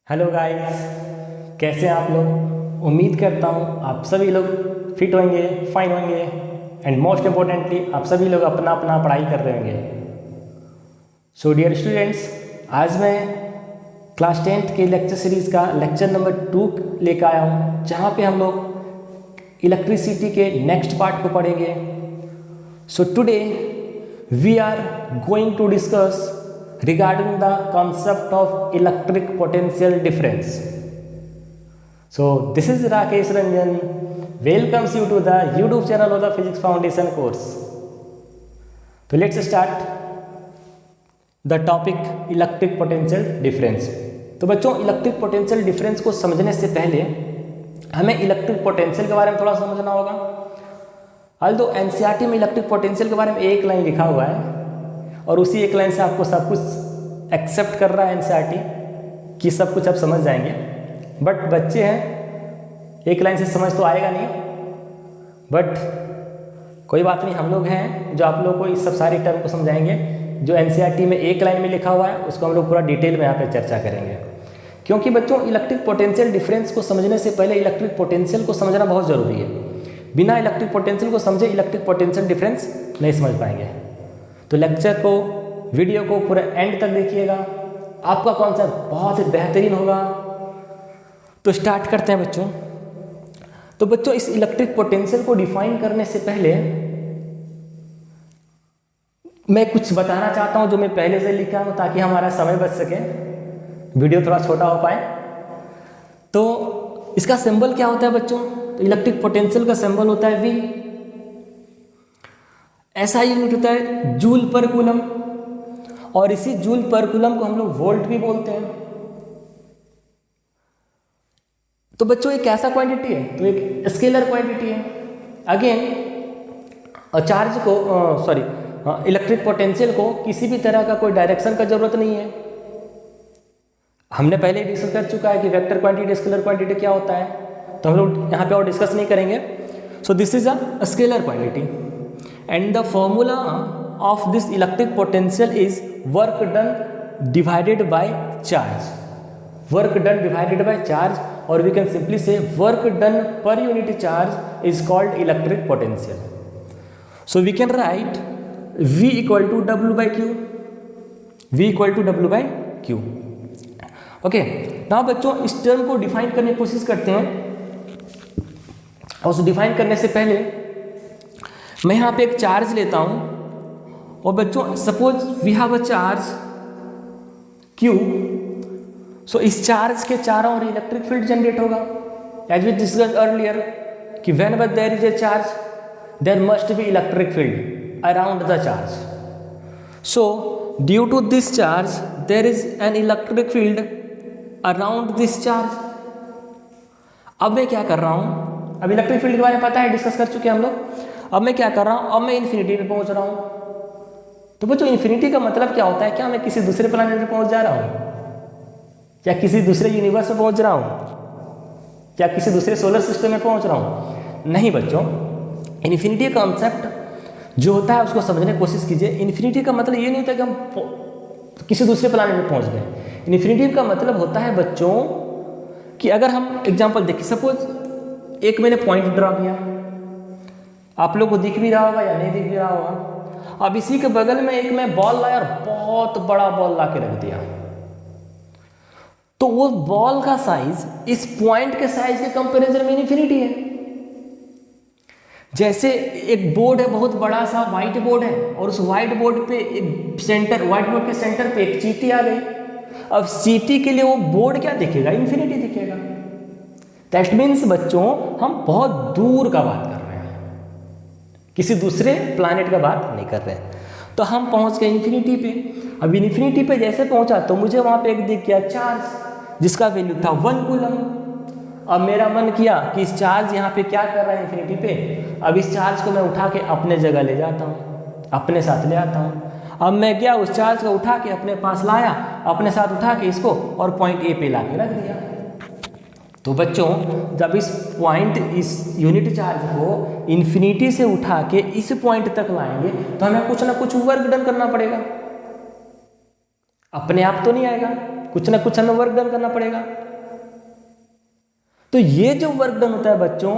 Hello guys, कैसे हैं आप लोग। उम्मीद करता हूँ आप सभी लोग फिट होंगे, फाइन होंगे एंड मोस्ट इम्पोर्टेंटली आप सभी लोग अपना अपना पढ़ाई कर रहे होंगे। सो डियर स्टूडेंट्स, आज मैं क्लास 10th के लेक्चर सीरीज़ का लेक्चर नंबर 2 लेकर आया हूँ, जहाँ पे हम लोग इलेक्ट्रिसिटी के नेक्स्ट पार्ट को पढ़ेंगे। So today we are going to discuss regarding the concept of electric potential difference. So this is Rakesh Ranjan, welcomes you to the YouTube channel of the Physics Foundation course. So let's start the topic electric potential difference. तो बच्चों, electric potential difference को समझने से पहले हमें electric potential के बारे में थोड़ा समझना होगा। although एनसीईआरटी में इलेक्ट्रिक पोटेंशियल के बारे में एक लाइन लिखा हुआ है और उसी एक लाइन से आपको सब कुछ एक्सेप्ट कर रहा है एनसीईआरटी कि सब कुछ आप समझ जाएंगे, बट बच्चे हैं, एक लाइन से समझ तो आएगा नहीं, बट कोई बात नहीं, हम लोग हैं जो आप लोग को इस सब सारी टर्म को समझाएंगे। जो एनसीईआरटी में एक लाइन में लिखा हुआ है उसको हम लोग पूरा डिटेल में यहाँ पे चर्चा करेंगे, क्योंकि बच्चों इलेक्ट्रिक पोटेंशियल डिफरेंस को समझने से पहले इलेक्ट्रिक पोटेंशियल को समझना बहुत ज़रूरी है। बिना इलेक्ट्रिक पोटेंशियल को समझे इलेक्ट्रिक पोटेंशियल डिफरेंस नहीं समझ पाएंगे। तो लेक्चर को, वीडियो को पूरा एंड तक देखिएगा, आपका कॉन्सेप्ट बहुत ही बेहतरीन होगा। तो स्टार्ट करते हैं बच्चों। तो बच्चों, इस इलेक्ट्रिक पोटेंशियल को डिफाइन करने से पहले मैं कुछ बताना चाहता हूं जो मैं पहले से लिखा हूं, ताकि हमारा समय बच सके, वीडियो थोड़ा छोटा हो पाए। तो इसका सिंबल क्या होता है बच्चों? तो इलेक्ट्रिक पोटेंशियल का सिंबल होता है V। ऐसा यूनिट होता है जूल पर कूलम, और इसी जूल पर कूलम को हम लोग वोल्ट भी बोलते हैं। तो बच्चों एक ऐसा क्वांटिटी है, तो एक स्केलर क्वांटिटी है। अगेन चार्ज को इलेक्ट्रिक पोटेंशियल को किसी भी तरह का कोई डायरेक्शन का जरूरत नहीं है। हमने पहले डिस्कस कर चुका है कि वेक्टर क्वांटिटी, स्केलर क्वांटिटी क्या होता है, तो हम लोग यहाँ पे और डिस्कस नहीं करेंगे। सो this is a scalar quantity and the formula of this electric potential is work done divided by charge. Work done divided by charge, or we can simply say work done per unit charge is called electric potential. So we can write V equal to W by Q. V equal to W by Q. Okay. Now बच्चों इस term को define करने की कोशिश करते हैं, और उसे डिफाइन करने से पहले मैं यहाँ पे एक चार्ज लेता हूँ, और बच्चों suppose we have a charge Q। So इस चार्ज के चारों ओर इलेक्ट्रिक फील्ड जनरेट होगा। एज वी डिस्कस्ड अर्लियर कि whenever there is a charge there must be electric field around the charge. So due to this charge there is an electric field around this charge. अब मैं क्या कर रहा हूँ, अब electric field के बारे में पता है, डिस्कस कर चुके हैं हम लोग। अब मैं क्या कर रहा हूँ, अब मैं इन्फिनिटी पे पहुंच रहा हूँ। तो बच्चों इन्फिनिटी का मतलब क्या होता है? क्या मैं किसी दूसरे प्लैनेट पे पहुंच जा रहा हूँ, या किसी दूसरे यूनिवर्स में पहुंच रहा हूँ, या किसी दूसरे सोलर सिस्टम में पहुंच रहा हूँ? नहीं बच्चों, इन्फिनिटी का कॉन्सेप्ट जो होता है उसको समझने की कोशिश कीजिए। इन्फिनिटी का मतलब ये नहीं होता कि हम किसी दूसरे प्लैनेट में पहुँच गए। इन्फिनिटी का मतलब होता है बच्चों कि अगर हम एग्जाम्पल देखिए, सपोज एक मैंने पॉइंट ड्रॉ किया, आप लोग को दिख भी रहा होगा या नहीं दिख भी रहा होगा। अब इसी के बगल में एक मैं बॉल लाया और बहुत बड़ा बॉल ला के रख दिया, तो वो बॉल का साइज इस पॉइंट के साइज के कंपैरिजन में इन्फिनिटी है। जैसे एक बोर्ड है, बहुत बड़ा सा व्हाइट बोर्ड है, और उस व्हाइट बोर्ड पे व्हाइट बोर्ड के सेंटर पे एक चींटी आ गई। अब चींटी के लिए वो बोर्ड क्या दिखेगा? इन्फिनिटी दिखेगा। दैट मीन्स बच्चों हम बहुत दूर का बात कर रहे हैं, किसी दूसरे प्लैनेट का बात नहीं कर रहे हैं। तो हम पहुंच गए इन्फिनिटी पे। अब इन्फिनिटी पे जैसे पहुंचा तो मुझे वहां पे एक दिख गया चार्ज, जिसका वैल्यू था 1 कूलम। अब मेरा मन किया कि इस चार्ज यहाँ पे क्या कर रहा है इन्फिनिटी पे, अब इस चार्ज को मैं उठा के अपने जगह ले जाता हूँ, अपने साथ ले आता हूँ। अब मैं क्या, उस चार्ज को उठा के अपने पास लाया, अपने साथ उठा के इसको और पॉइंट ए पे ला के रख दिया। तो बच्चों जब इस यूनिट चार्ज को इन्फिनिटी से उठा के इस पॉइंट तक लाएंगे तो हमें कुछ ना कुछ वर्क डन करना पड़ेगा। अपने आप तो नहीं आएगा, कुछ ना कुछ हमें वर्क डन करना पड़ेगा। तो ये जो वर्क डन होता है बच्चों,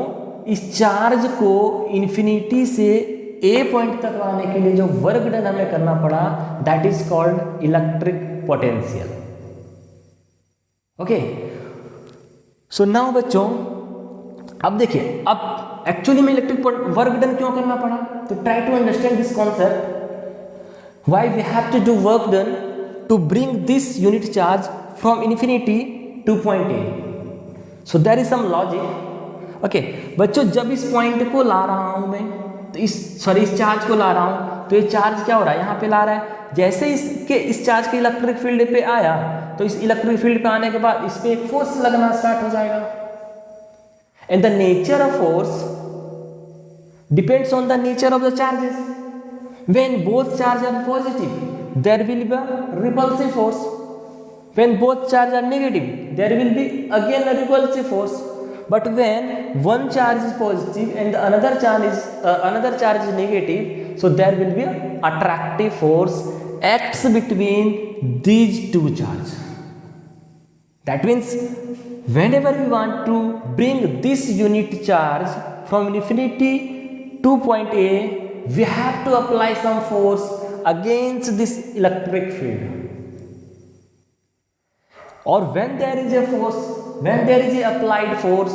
इस चार्ज को इन्फिनिटी से ए पॉइंट तक लाने के लिए जो वर्क डन हमें करना पड़ा, that is called electric potential. Okay, so now बच्चों अब देखिए, अब एक्चुअली में इलेक्ट्रिक वर्क डन क्यों करना पड़ा, तो try to understand this concept, why we have to do work done to bring this unit charge from infinity to point A. So there is some logic. Okay बच्चों, जब इस point को ला रहा हूं मैं, तो इस चार्ज को ला रहा हूं, तो ये चार्ज क्या हो रहा है, यहाँ पे ला रहा है। जैसे इस चार्ज के इलेक्ट्रिक फील्ड पे आया, तो इस इलेक्ट्रिक फील्ड पे आने के बाद इस पे एक फोर्स लगना स्टार्ट हो जाएगा। And the nature of force depends on the nature of the charges. When both charge are positive, there will be a repulsive force. When both charge are negative, there will be again a repulsive force. But when one charge is positive and the another charge is negative, so there will be an attractive force acts between these two charges. That means whenever we want to bring this unit charge from infinity to point A, we have to apply some force against this electric field. Or when there is a force, when there is a applied force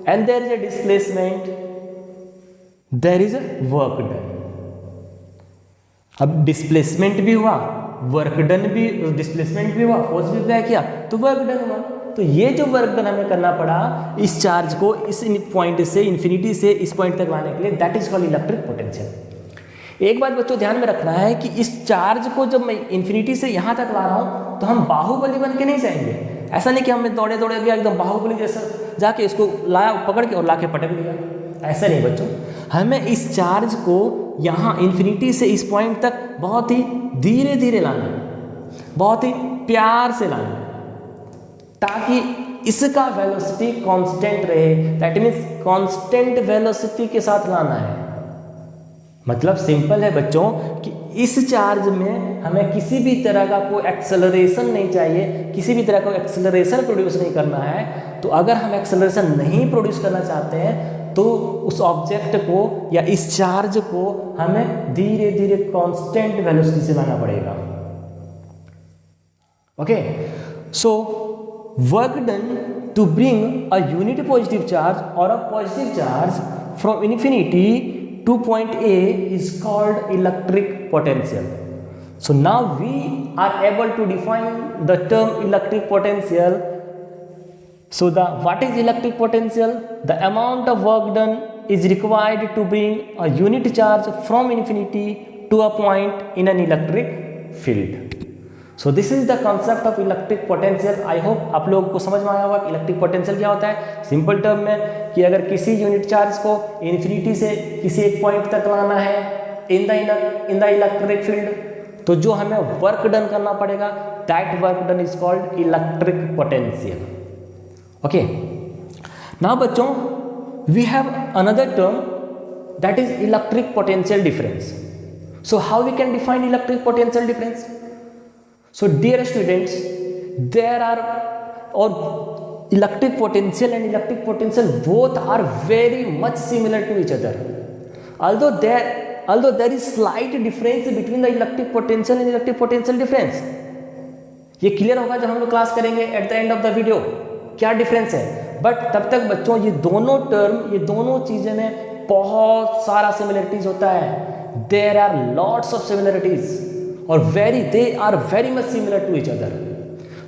and there is a displacement, there is a work done. अब displacement भी हुआ, work done भी, displacement भी हुआ, force भी apply किया, तो work done हुआ। तो ये जो वर्क डन हमें करना पड़ा इस चार्ज को इस पॉइंट से इन्फिनिटी से इस पॉइंट तक लाने के लिए, that is called electric potential. एक बात बच्चों ध्यान में रखना है कि इस चार्ज को जब मैं इन्फिनिटी से यहाँ तक ला रहा हूँ, तो हम बाहुबली बन के नहीं जाएंगे। ऐसा नहीं कि हमने दौड़े दौड़े गया एकदम बाहुबली जैसा जाके इसको लाया पकड़ के और लाके पटक दिया, ऐसा नहीं बच्चों। हमें इस चार्ज को यहाँ इन्फिनिटी से इस पॉइंट तक बहुत ही धीरे धीरे लाना है, बहुत ही प्यार से लाना है, ताकि इसका वेलोसिटी कांस्टेंट रहे। दैट मीन्स कांस्टेंट वेलोसिटी के साथ लाना है। मतलब सिंपल है बच्चों कि इस चार्ज में हमें किसी भी तरह का कोई एक्सेलरेशन नहीं चाहिए, किसी भी तरह का एक्सेलरेशन प्रोड्यूस नहीं करना है। तो अगर हम एक्सेलरेशन नहीं प्रोड्यूस करना चाहते हैं, तो उस ऑब्जेक्ट को या इस चार्ज को हमें धीरे धीरे कांस्टेंट वेलोसिटी से लाना पड़ेगा। Okay, so work done to bring a unit positive charge और a positive charge from infinity to point A is called electric potential. So now we are able to define the term electric potential. So what is electric potential? The amount of work done is required to bring a unit charge from infinity to a point in an electric field. So this is the concept of electric potential. I hope आप लोगों को समझ में आया होगा कि electric potential क्या होता है। सिंपल टर्म में कि अगर किसी यूनिट चार्ज को इन्फिनिटी से किसी एक पॉइंट तक लाना है इन द इलेक्ट्रिक फील्ड, तो जो हमें वर्क डन करना पड़ेगा, that work done is called electric potential. Okay, now बच्चों we have another term that is electric potential difference. So how we can define electric potential difference? So dear students, there are or electric potential and electric potential both are very much similar to each other. Although there is slight difference between the electric potential and electric potential difference. ये clear होगा जब हम लोग class करेंगे at the end of the video क्या difference है। But तब तक बच्चों ये दोनों टर्म, ये दोनों चीजें में बहुत सारा सिमिलरिटीज होता है। There are lots of similarities और they are very much similar to each other.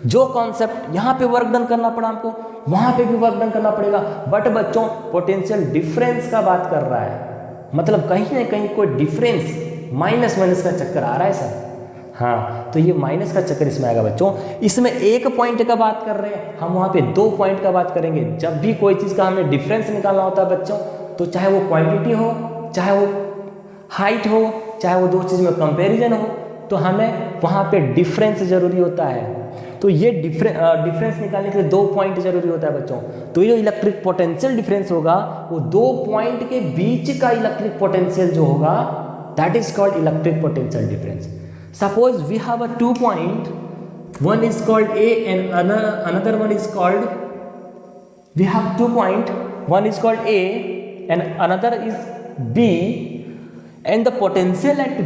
जो कॉन्सेप्ट यहाँ पे वर्क डन करना पड़ा हमको, वहाँ पे भी वर्क डन करना पड़ेगा। बट बच्चों पोटेंशियल डिफरेंस का बात कर रहा है, मतलब कहीं ना कहीं कोई डिफरेंस माइनस का चक्कर आ रहा है सर। हाँ, तो ये माइनस का चक्कर इसमें आएगा बच्चों। इसमें एक पॉइंट का बात कर रहे हैं, हम वहाँ पे 2 पॉइंट का बात करेंगे। जब भी कोई चीज़ का हमें डिफरेंस निकालना होता है बच्चों, तो चाहे वो क्वांटिटी हो, चाहे वो हाइट हो, चाहे वो 2 चीज़ में कंपेरिजन हो, तो हमें वहाँ पे डिफरेंस जरूरी होता है। तो ये डिफरेंस निकालने के लिए 2 पॉइंट जरूरी होता है बच्चों। तो ये जो इलेक्ट्रिक पोटेंशियल डिफरेंस होगा, वो 2 पॉइंट के बीच का इलेक्ट्रिक पोटेंशियल जो होगा, that is called electric potential difference. Suppose we have a 2 point one is called A and another one is called, we have 2 point, one is called A and another is B, and the potential at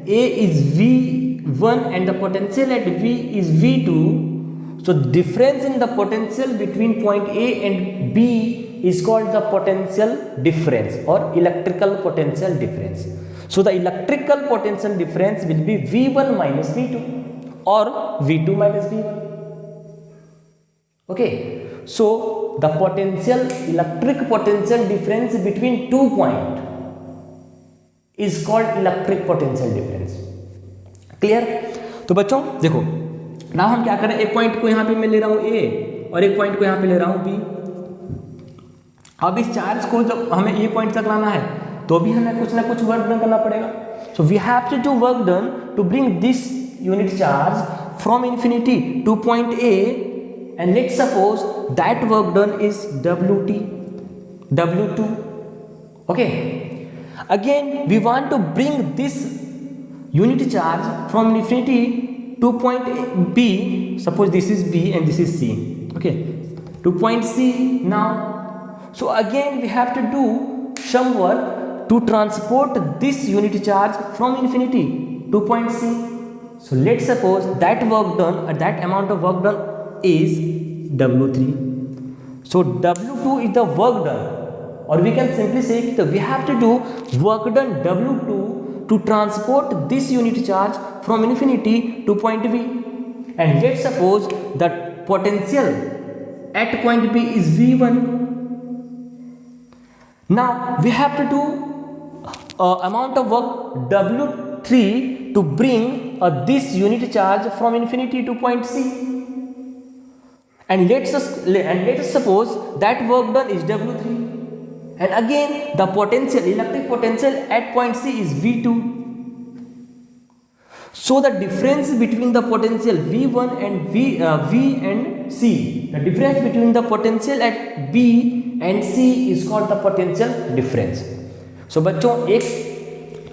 A is V1 and the potential at V is V2. So difference in the potential between point A and B is called the potential difference or electrical potential difference. So the electrical potential difference will be V1 minus V2 or V2 minus V1. Okay, so the potential, electric potential difference between 2 points is called electric potential difference. Clear? तो बच्चों देखो, ना हम क्या करें, एक point को यहाँ पे मैं ले रहा हूँ A और एक पॉइंट को यहाँ पे ले रहा हूँ B. अब इस चार्ज को जब हमें A पॉइंट तक लाना है तो भी हमें कुछ ना कुछ वर्क डन करना पड़ेगा. So we have to do work done to bring this unit charge from infinity to point A, and let's suppose that work done is W2. Okay, again we want to bring this unit charge from infinity to point B. Suppose this is B and this is C. Okay, to point C now. So again we have to do some work to transport this unit charge from infinity to point C. So let's suppose that work done, or that amount of work done is W3. So W2 is the work done, or we can simply say that we have to do work done W2 to transport this unit charge from infinity to point B. And let's suppose that potential at point B is V1. Now we have to do amount of work W3 to bring this unit charge from infinity to point C. And let us suppose that work done is W3. And again the potential, electric potential at point C is V2. So the difference between the potential V1 and V and C, the difference between the potential at B and C is called the potential difference. So बच्चों एक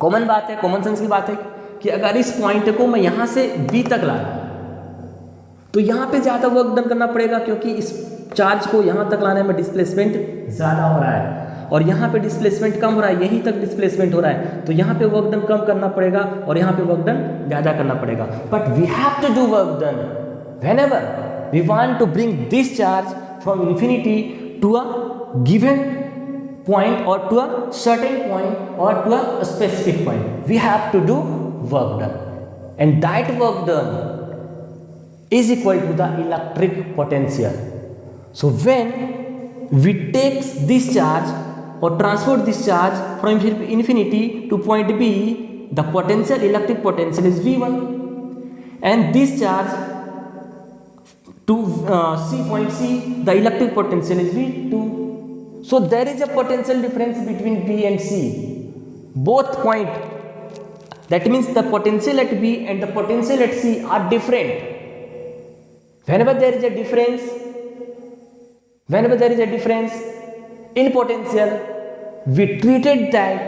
common बात है, common sense की बात है कि अगर इस पॉइंट को मैं यहाँ से B तक ला रहा तो यहाँ पे ज़्यादा वर्क डन करना पड़ेगा, क्योंकि इस चार्ज को यहाँ तक लाने में डिस्प्लेसमेंट ज़्यादा हो रहा है और यहाँ पे डिस्प्लेसमेंट कम हो रहा है, यहीं तक डिस्प्लेसमेंट हो रहा है, तो यहाँ पे वर्क डन कम करना पड़ेगा और यहाँ पे वर्क डन ज़्यादा करना पड़ेगा. But we have to do work done whenever we want to bring this charge from infinity to a given point or to a certain point or to a specific point. We have to do work done, and that work done is equal to the electric potential. So when we take this charge or transport this charge from infinity to point B, the potential, electric potential is V1, and this charge to point C, the electric potential is V2. So there is a potential difference between B and C. Both point, that means the potential at B and the potential at C are different. Whenever there is a difference in potential, we treated that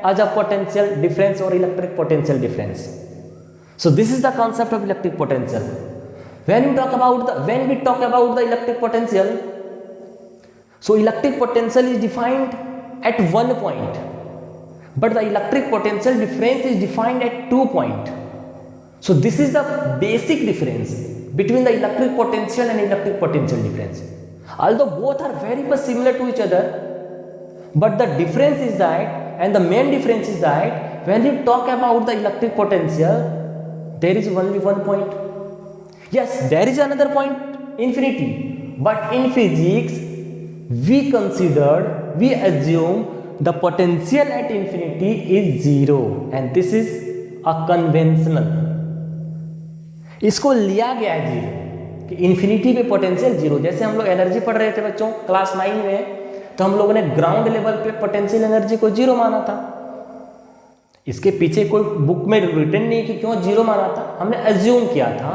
as a potential difference or electric potential difference. So this is the concept of electric potential. When we talk about the electric potential, so electric potential is defined at one point, but the electric potential difference is defined at 2 points. So this is the basic difference between the electric potential and electric potential difference. Although both are very much similar to each other, but the difference is that, and the main difference is that, when we talk about the electric potential, there is only one point. Yes, there is another point, infinity, but in physics we assume the potential at infinity is zero, and this is a conventional. इसको लिया गया है zero कि infinity पे potential zero. जैसे हम लोग energy पढ़ रहे थे बच्चों क्लास 9 में, तो हम लोगों ने ग्राउंड लेवल पे पोटेंशियल एनर्जी को जीरो माना था. इसके पीछे कोई बुक में रिटन नहीं कि क्यों जीरो माना था, हमने अज्यूम किया था.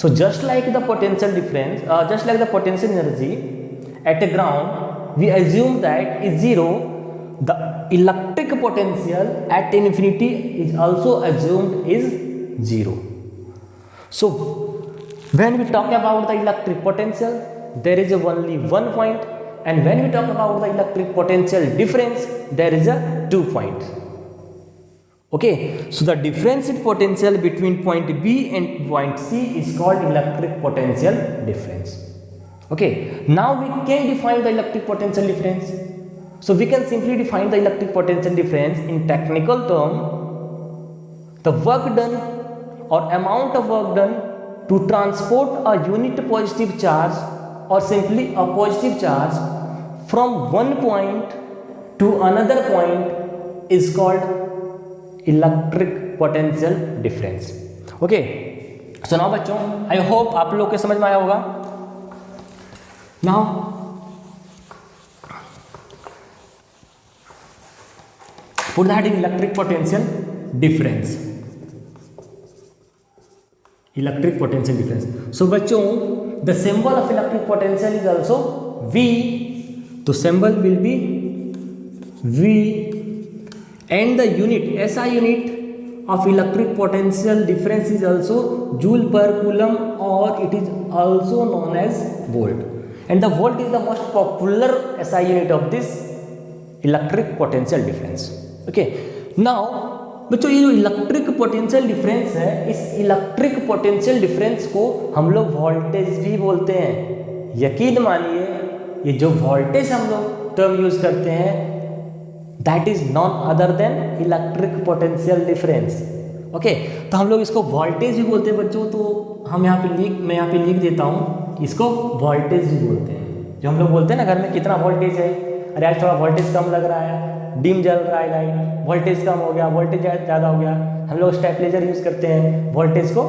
So just like the potential difference, just like the potential energy at a ground, we assume that is zero. The electric potential at infinity is also assumed is zero. So when we talk about the electric potential, there is only one point, and when we talk about the electric potential difference, there is a 2 points. Okay, so the difference in potential between point B and point C is called electric potential difference. Okay, now we can define the electric potential difference. So we can simply define the electric potential difference in technical term: the work done or amount of work done to transport a unit positive charge or simply a positive charge from one point to another point is called electric potential difference. Okay, so now बच्चों, I hope आप लोग के समझ में आया होगा. Now put that in electric potential difference. Electric potential difference. So बच्चों, the symbol of electric potential is also V. तो symbol will be V. And the unit, SI unit of electric potential difference is also joule per coulomb, or it is also known as volt. And the volt is the most popular SI unit of this electric potential difference. Okay. Now बच्चों, ये जो electric potential difference है, इस electric potential difference को हम लोग voltage भी बोलते हैं. यकीन मानिए, ये जो वोल्टेज हम लोग टर्म यूज करते हैं, that is none other than electric potential difference. Okay, तो हम लोग इसको वोल्टेज भी बोलते हैं बच्चों. तो हम मैं यहाँ पे लिख देता हूँ, इसको वोल्टेज भी बोलते हैं. जो हम लोग बोलते हैं ना घर में, कितना वोल्टेज है, अरे आज थोड़ा वोल्टेज कम लग रहा है, डिम जल रहा है लाइट, वोल्टेज कम हो गया, वोल्टेज ज़्यादा हो गया. हम लोग स्टेबलाइजर यूज़ करते हैं वोल्टेज को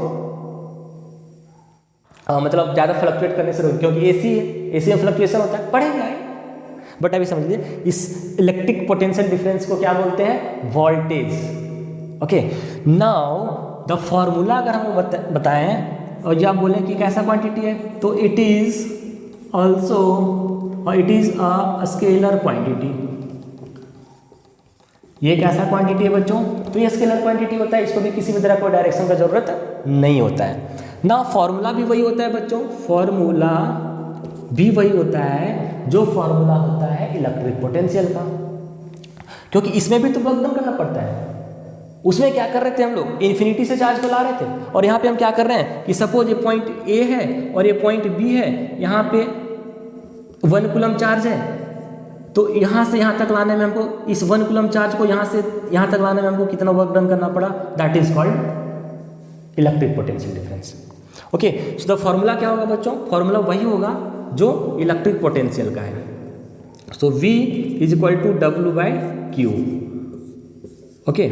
मतलब ज़्यादा फ्लक्चुएट करने से, क्योंकि एसी है, एसी में फ्लक्चुएशन होता है, पढ़ेगा. बट अभी समझ लीजिए, इस इलेक्ट्रिक पोटेंशियल डिफरेंस को क्या बोलते हैं? Voltage. Okay, now the formula अगर हम बताएं और जब बोलें कि कैसा क्वांटिटी है, तो इट इज ऑल्सो और it is a scalar quantity. ये कैसा क्वांटिटी है बच्चों? तो ये स्केलर क्वांटिटी होता है. इसको भी किसी भी तरह कोई डायरेक्शन का जरूरत नहीं होता है ना. फॉर्मूला भी वही होता है बच्चों, फॉर्मूला भी वही होता है जो फॉर्मूला होता है इलेक्ट्रिक पोटेंशियल का, क्योंकि इसमें भी तो वर्क डन करना पड़ता है. उसमें क्या कर रहे थे हम लोग? इन्फिनिटी से चार्ज को ला रहे थे, और यहाँ पे हम क्या कर रहे हैं कि सपोज ये पॉइंट ए है और ये पॉइंट बी है, यहाँ पे 1 कूलम चार्ज है, तो यहाँ से यहाँ तक लाने में हमको, इस 1 कूलम चार्ज को यहाँ से यहाँ तक लाने में हमको कितना वर्क डन करना पड़ा? That is called electric potential difference. Okay, so the formula क्या होगा बच्चों? फॉर्मूला वही होगा जो इलेक्ट्रिक पोटेंशियल का है. So V is equal to W/Q. Okay,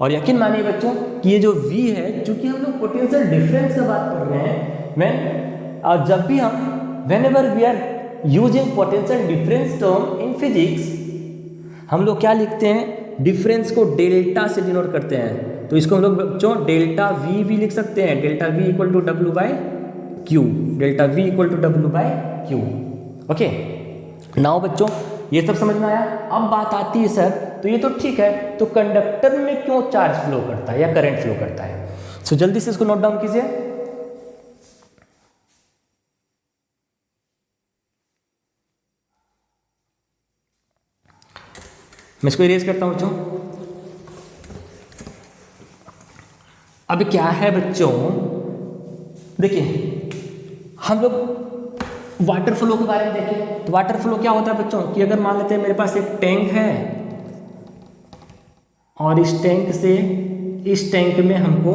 और यकीन मानिए बच्चों कि ये जो V है, चूंकि हम लोग पोटेंशियल डिफरेंस की बात कर रहे हैं, जब भी हम whenever we are using potential difference term in physics, हम लोग क्या लिखते हैं? डिफरेंस को डेल्टा से डिनोट करते हैं. तो इसको हम लोग बच्चों डेल्टा V भी लिख सकते हैं. Delta V equal to W/Q. Delta V equal to W/Q. Okay, now बच्चों ये सब समझ में आया. अब बात आती है सर, तो ये तो ठीक है, तो कंडक्टर में क्यों चार्ज फ्लो करता है या करंट फ्लो करता है? सो जल्दी से इसको नोट डाउन कीजिए. मैं इसको इरेज करता हूं बच्चों. अब क्या है बच्चों, देखिए हम लोग वाटर फ्लो के बारे में देखें. तो वाटर फ्लो क्या होता है बच्चों कि अगर मान लेते हैं मेरे पास एक टैंक है, और इस टैंक से इस टैंक में हमको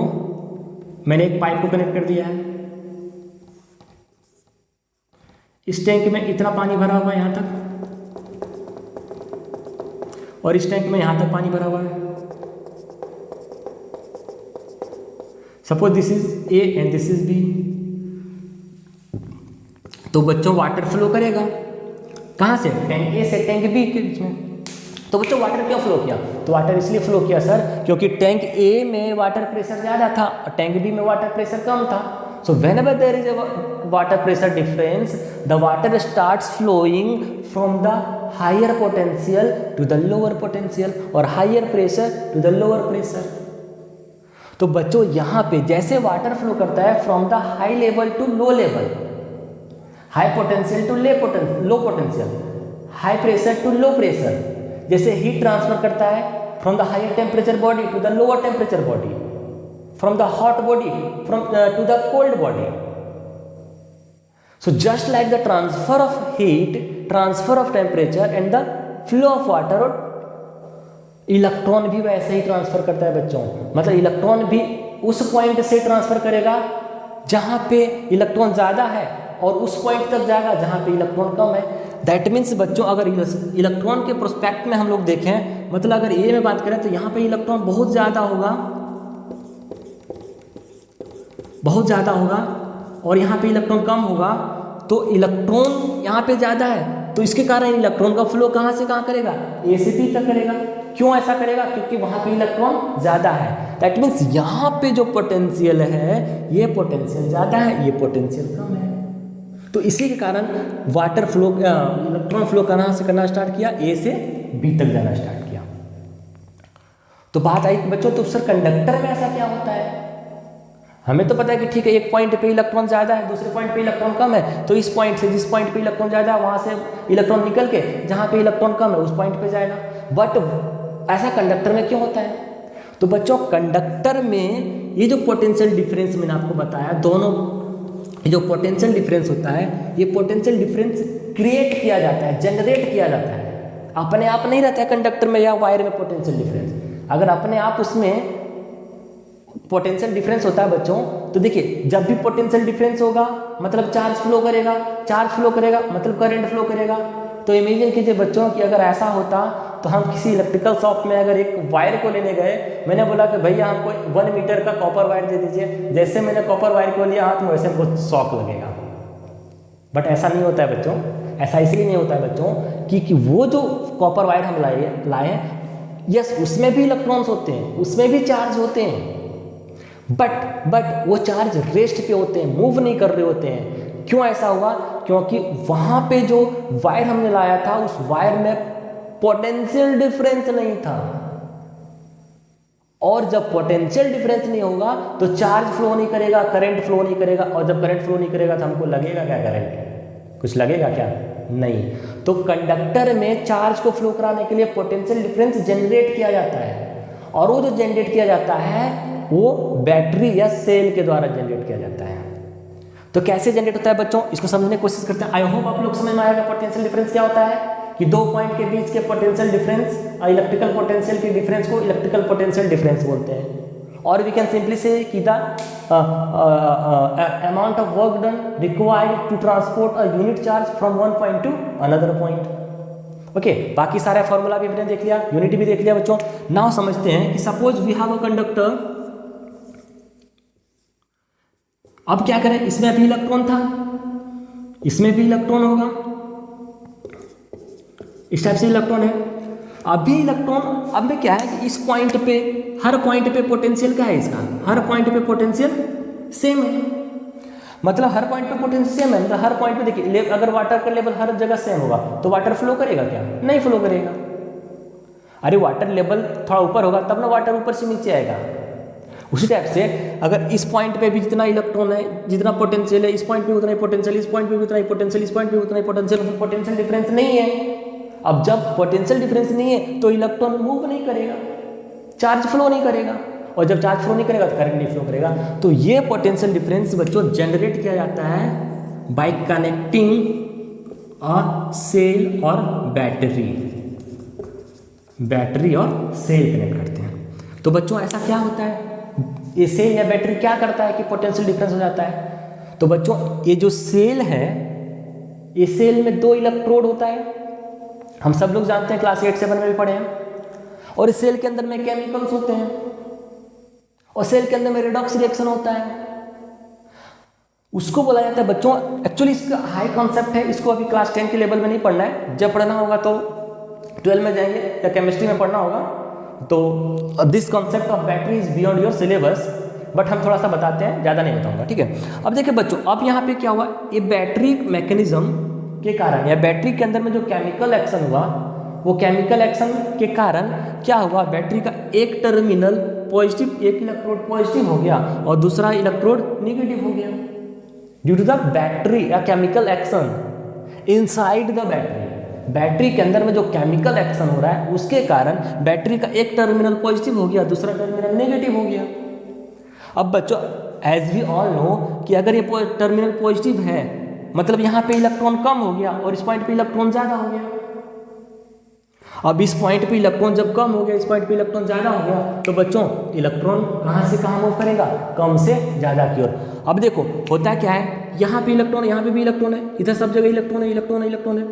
मैंने एक पाइप को कनेक्ट कर दिया है. इस टैंक में इतना पानी भरा हुआ है यहाँ तक, और इस टैंक में यहाँ तक पानी भरा हुआ है. Suppose this is A and this is B. तो बच्चों वाटर फ्लो करेगा कहाँ से? टैंक ए से टैंक बी के बीच में. तो बच्चों वाटर क्यों फ्लो किया? तो वाटर इसलिए फ्लो किया सर क्योंकि टैंक ए में वाटर प्रेशर ज़्यादा था और टैंक बी में वाटर प्रेशर कम था. So whenever there is a water pressure difference, the water starts flowing from the higher potential to the lower potential और higher pressure to the lower pressure. तो बच्चों यहाँ पे जैसे वाटर फ्लो करता है from the high level to low level, high potential to low potential, high pressure to low pressure, जैसे heat transfer करता है from the higher temperature body to the lower temperature body, from the hot body to the cold body. So just like the transfer of heat, transfer of temperature and the flow of water, और electron भी वैसे ही transfer करता है बच्चों. मतलब electron भी उस point से ट्रांसफर करेगा जहाँ पे इलेक्ट्रॉन ज़्यादा है और उस पॉइंट तक जाएगा जहाँ पे इलेक्ट्रॉन कम है. दैट मीन्स बच्चों अगर इलेक्ट्रॉन के प्रोस्पेक्ट में हम लोग देखें, मतलब अगर ए में बात करें तो यहाँ पे इलेक्ट्रॉन बहुत ज़्यादा होगा और यहाँ पे इलेक्ट्रॉन कम होगा. तो इलेक्ट्रॉन यहाँ पे ज़्यादा है तो इसके कारण इलेक्ट्रॉन का फ्लो कहाँ से कहाँ करेगा, ए से बी तक करेगा. क्यों ऐसा करेगा? क्योंकि वहाँ पे इलेक्ट्रॉन ज़्यादा है. दैट मीन्स यहाँ पे जो पोटेंशियल है ये पोटेंशियल ज़्यादा है, ये पोटेंशियल कम है. तो इसी के कारण वाटर फ्लो इलेक्ट्रॉन फ्लो कहाँ से करना स्टार्ट किया, ए से बी तक जाना स्टार्ट किया. तो बात आई बच्चों तो सर कंडक्टर में ऐसा क्या होता है? हमें तो पता है कि ठीक है एक पॉइंट पे इलेक्ट्रॉन ज़्यादा है, दूसरे पॉइंट पे इलेक्ट्रॉन कम है, तो इस पॉइंट से जिस पॉइंट पे इलेक्ट्रॉन ज़्यादा है वहाँ से इलेक्ट्रॉन निकल के जहाँ पे इलेक्ट्रॉन कम है उस पॉइंट पे जाएगा. बट ऐसा कंडक्टर में क्यों होता है? तो बच्चों कंडक्टर में ये जो पोटेंशियल डिफरेंस मैंने आपको बताया, दोनों जो पोटेंशियल डिफरेंस होता है ये पोटेंशियल डिफरेंस क्रिएट किया जाता है, जनरेट किया जाता है. अपने आप नहीं रहता है कंडक्टर में या वायर में पोटेंशियल डिफरेंस. अगर अपने आप उसमें पोटेंशियल डिफरेंस होता है बच्चों तो देखिए जब भी पोटेंशियल डिफरेंस होगा मतलब चार्ज फ्लो करेगा मतलब करंट फ्लो करेगा. तो इमेजिन कीजिए बच्चों कि अगर ऐसा होता तो हम किसी इलेक्ट्रिकल शॉप में अगर एक वायर को लेने गए, मैंने बोला कि भैया हमको 1 मीटर का कॉपर वायर दे दीजिए. जैसे मैंने कॉपर वायर को लिया हाथ में वैसे हमको शॉक लगेगा. बट ऐसा नहीं होता है बच्चों. ऐसा इसलिए नहीं होता है बच्चों कि वो जो कॉपर वायर हम लाए यस उसमें भी इलेक्ट्रॉन्स होते हैं, उसमें भी चार्ज होते हैं, बट वो चार्ज रेस्ट पे होते हैं, मूव नहीं कर रहे होते हैं. क्यों ऐसा हुआ? क्योंकि वहाँ पे जो वायर हमने लाया था उस वायर में पोटेंशियल डिफरेंस नहीं था. और जब पोटेंशियल डिफरेंस नहीं होगा तो चार्ज फ्लो नहीं करेगा, करंट फ्लो नहीं करेगा. और जब करंट फ्लो नहीं करेगा तो हमको लगेगा क्या करंट? कुछ लगेगा क्या? नहीं. तो कंडक्टर में चार्ज को फ्लो कराने के लिए पोटेंशियल डिफरेंस जनरेट किया जाता है, और वो जो जनरेट किया जाता है वो बैटरी या सेल के द्वारा जनरेट किया जाता है. तो कैसे जनरेट होता है बच्चों, इसको समझने की कोशिश करते हैं. आई होप आप लोग समझ में आएगा पोटेंशियल डिफरेंस क्या होता है. कि दो पॉइंट के बीच के पोटेंशियल डिफरेंस, इलेक्ट्रिकल पोटेंशियल के डिफरेंस को इलेक्ट्रिकल पोटेंशियल डिफरेंस बोलते हैं. और वी कैन सिंपली से कि the amount of work done required to transport a unit charge from one point to another point. Okay, बाकी सारा फॉर्मूला भी हमने देख लिया, यूनिट भी देख लिया बच्चों. नाउ समझते हैं कि suppose we have a conductor. अब क्या करें, इसमें भी इलेक्ट्रॉन था, इसमें भी इलेक्ट्रॉन होगा, इस टाइप से इलेक्ट्रॉन है. अभी इलेक्ट्रॉन अब में क्या है कि इस पॉइंट पे हर पॉइंट पे पोटेंशियल क्या है इसका, हर पॉइंट पे पोटेंशियल सेम है. मतलब हर पॉइंट पे पोटेंशियल सेम है, मतलब हर पॉइंट पे देखिए अगर वाटर का लेवल हर जगह सेम होगा तो वाटर फ्लो करेगा क्या? नहीं फ्लो करेगा. अरे वाटर लेवल थोड़ा ऊपर होगा तब ना वाटर ऊपर से नीचे आएगा. उसी टाइप से अगर इस पॉइंट पे भी जितना इलेक्ट्रॉन है, जितना पोटेंशियल है, इस पॉइंट पे उतना ही पोटेंशियल, इस पॉइंट पे भी उतना ही पोटेंशियल, इस पॉइंट पे उतना ही पोटेंशियल, पोटेंशियल डिफरेंस नहीं है. अब जब पोटेंशियल डिफरेंस नहीं है तो इलेक्ट्रॉन मूव नहीं करेगा, चार्ज फ्लो नहीं करेगा, और जब चार्ज फ्लो नहीं करेगा तो करंट नहीं फ्लो करेगा. तो ये पोटेंशियल डिफरेंस बच्चों जनरेट किया जाता है बाय कनेक्टिंग अ सेल और बैटरी. बैटरी और सेल कनेक्ट करते हैं. तो बच्चों ऐसा क्या होता है, ये सेल या बैटरी क्या करता है कि पोटेंशियल डिफरेंस हो जाता है. तो बच्चों ये जो सेल है, ये सेल में 2 इलेक्ट्रोड होता है, हम सब लोग जानते हैं, क्लास 8-7 में भी पढ़े हैं. और इस सेल के अंदर में केमिकल्स होते हैं, और सेल के अंदर में रिडॉक्स रिएक्शन होता है. उसको बोला जाता है बच्चों, एक्चुअली इसका हाई कॉन्सेप्ट है, इसको अभी क्लास 10 के लेवल में नहीं पढ़ना है. जब पढ़ना होगा तो 12 में जाएंगे या केमिस्ट्री में पढ़ना होगा. तो this concept of battery is beyond your syllabus, but हम थोड़ा सा बताते हैं, ज़्यादा नहीं बताऊंगा, ठीक है. अब देखिए बच्चों, अब यहाँ पे क्या हुआ, ये बैटरी मैकेनिज्म के कारण या बैटरी के अंदर में जो केमिकल एक्शन हुआ, वो केमिकल एक्शन के कारण क्या हुआ, बैटरी का एक टर्मिनल पॉजिटिव, एक इलेक्ट्रोड पॉजिटिव हो गया और दूसरा इलेक्ट्रोड नेगेटिव हो गया ड्यू टू द बैटरी या chemical action inside the battery. Battery के अंदर में जो केमिकल एक्शन हो रहा है उसके कारण बैटरी का एक टर्मिनल पॉजिटिव हो गया, दूसरा टर्मिनल नेगेटिव हो गया। अब बच्चों एज वी ऑल नो कि अगर ये टर्मिनल पॉजिटिव है मतलब यहाँ पे इलेक्ट्रॉन कम हो गया और इस पॉइंट पे इलेक्ट्रॉन ज़्यादा हो गया। अब इस पॉइंट पे इलेक्ट्रॉन जब कम हो गया, इस पॉइंट पे इलेक्ट्रॉन ज़्यादा हो गया, तो बच्चों इलेक्ट्रॉन कहाँ से कहाँ मूव करेगा, कम से ज़्यादा की ओर। अब देखो होता क्या है, यहाँ पे इलेक्ट्रॉन, यहाँ पे भी इलेक्ट्रॉन है, इधर सब जगह इलेक्ट्रॉन है, इलेक्ट्रॉन है, इलेक्ट्रॉन है।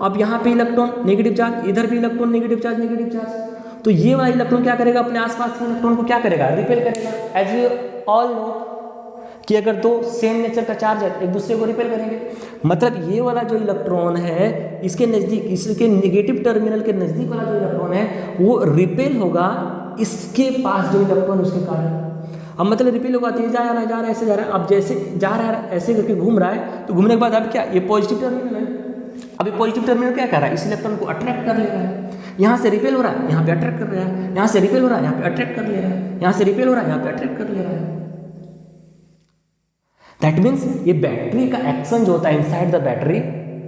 अब यहाँ पे इलेक्ट्रॉन नेगेटिव चार्ज, इधर भी electron negative charge, negative charge. तो ये वाला इलेक्ट्रॉन क्या करेगा, अपने आसपास के इलेक्ट्रॉन को क्या करेगा, रिपेल करेगा। एज वी ऑल नो कि अगर दो सेम नेचर का चार्ज है एक दूसरे को रिपेल करेंगे। मतलब ये वाला जो इलेक्ट्रॉन है इसके नज़दीक, इसके नेगेटिव टर्मिनल के नज़दीक वाला जो इलेक्ट्रॉन है वो रिपेल होगा इसके पास जो इलेक्ट्रॉन उसके कारण। अब मतलब रिपेल होगा तो ये जा रहा है, जा रहा है, ऐसे जा रहा है। अब जैसे जा रहा है ऐसे करके घूम रहा है, तो घूमने के बाद अब क्या, ये पॉजिटिव टर्मिनल है। अब ये पॉजिटिव टर्मिनल क्या कर रहा है, इस इलेक्ट्रॉन को अट्रैक्ट कर ले रहा है। यहाँ से रिपेल हो रहा है, यहाँ पे अट्रैक्ट कर रहा है, यहाँ से रिपेल हो रहा है, यहाँ पे अट्रैक्ट कर ले रहा है, यहाँ से रिपेल हो रहा है, यहाँ पे अट्रैक्ट कर ले रहा है। दैट मीन्स ये बैटरी का एक्शन जो होता है इनसाइड द बैटरी,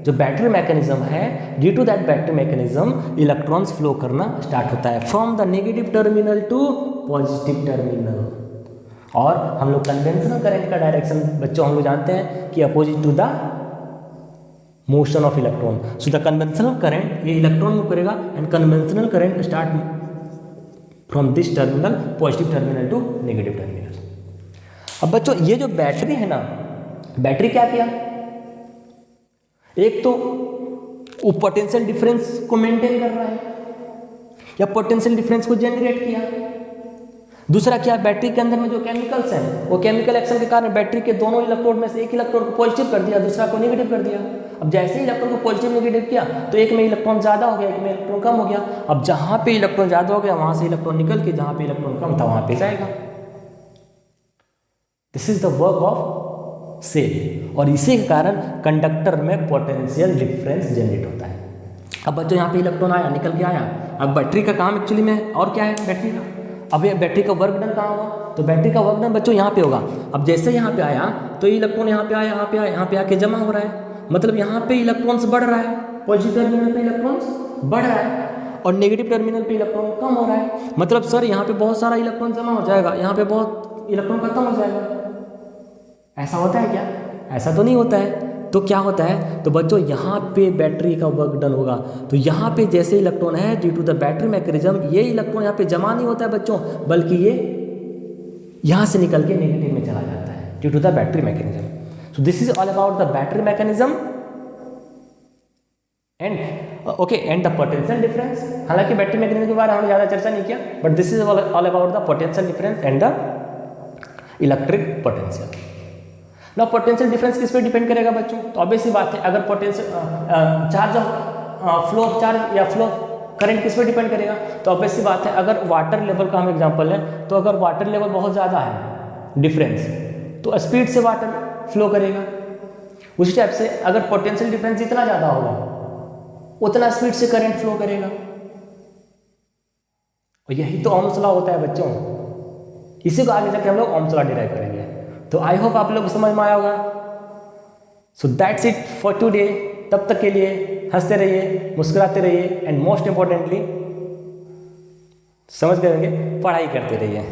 जो बैटरी मैकेनिज्म है, due to that battery mechanism electrons flow करना स्टार्ट होता है from the negative terminal to positive terminal. और हम लोग कन्वेंशनल करंट का डायरेक्शन बच्चों हम लोग जानते हैं कि opposite to the motion of electron. So the conventional current, ये इलेक्ट्रॉन मूव करेगा and conventional current start from this terminal, positive terminal to negative terminal. अब बच्चों ये जो बैटरी है ना, बैटरी क्या किया, एक तो वो पोटेंशियल डिफरेंस को मेंटेन कर रहा है या पोटेंशियल डिफरेंस को जनरेट किया। दूसरा क्या, बैटरी के अंदर में जो केमिकल्स हैं वो केमिकल एक्शन के कारण बैटरी के दोनों इलेक्ट्रोड में से एक इलेक्ट्रोड को पॉजिटिव कर दिया, दूसरा को नेगेटिव कर दिया। अब जैसे ही इलेक्ट्रॉन को पॉजिटिव नेगेटिव किया तो एक में इलेक्ट्रॉन ज़्यादा हो गया, एक में इलेक्ट्रॉन कम हो गया। अब जहाँ पे इलेक्ट्रॉन ज़्यादा हो गया वहाँ से इलेक्ट्रॉन निकल के जहाँ पे इलेक्ट्रॉन कम था वहाँ पे जाएगा। This is the work of cell. और इसी के कारण कंडक्टर में पोटेंशियल डिफरेंस जनरेट होता है। अब बच्चों यहाँ पे इलेक्ट्रॉन आया, निकल के आया। अब बैटरी का काम एक्चुअली में और क्या है बैटरी का, अब ये बैटरी का वर्क डन कहाँ होगा, तो बैटरी का वर्क डन बच्चों यहाँ पे होगा। अब जैसे यहाँ पे आया तो इलेक्ट्रॉन यहाँ पे आया, यहाँ पे आया, यहाँ पे आके जमा हो रहा है, मतलब यहाँ पे इलेक्ट्रॉन्स बढ़ रहा है, पॉजिटिव टर्मिनल पे इलेक्ट्रॉन्स बढ़ रहा है और नेगेटिव टर्मिनल पे इलेक्ट्रॉन कम हो रहा है। मतलब सर यहाँ पे बहुत सारा इलेक्ट्रॉन जमा हो जाएगा, यहाँ पे बहुत इलेक्ट्रॉन खत्म हो जाएगा। ऐसा होता है क्या, ऐसा तो नहीं होता है। तो क्या होता है, तो बच्चों यहाँ पे बैटरी का वर्क डन होगा। तो यहाँ पे जैसे इलेक्ट्रॉन है due to the battery mechanism, ये इलेक्ट्रॉन यहाँ पे जमा नहीं होता है बच्चों, बल्कि ये यहाँ से निकल के नेगेटिव में चला जाता है due to the battery mechanism. So this is all about the battery mechanism and okay and the potential difference. हालांकि बैटरी मैकेनिज्म के बारे में हमने ज़्यादा चर्चा नहीं किया, but this is all about the potential difference and the electric potential. ना पोटेंशियल डिफरेंस किस पे डिपेंड करेगा बच्चों, तो ऑब्वियस सी बात है, अगर potential charge flow of charge या फ्लो करंट किस पे डिपेंड करेगा, तो ऑब्वियस सी बात है, अगर वाटर लेवल का हम एग्जांपल लें तो अगर वाटर लेवल बहुत ज़्यादा है डिफरेंस तो स्पीड से वाटर फ्लो करेगा। उसी टाइप से अगर पोटेंशियल डिफरेंस जितना ज़्यादा होगा उतना स्पीड से करंट फ्लो करेगा। और यही तो ओम्स लॉ होता है बच्चों, इसी को आगे जाके हम लोग ओम्स लॉ डिराइव करेंगे। तो आई होप आप लोग को समझ में आया होगा। So that's it for today. तब तक के लिए हंसते रहिए, मुस्कुराते रहिए एंड मोस्ट इंपॉर्टेंटली समझ करेंगे, पढ़ाई करते रहिए।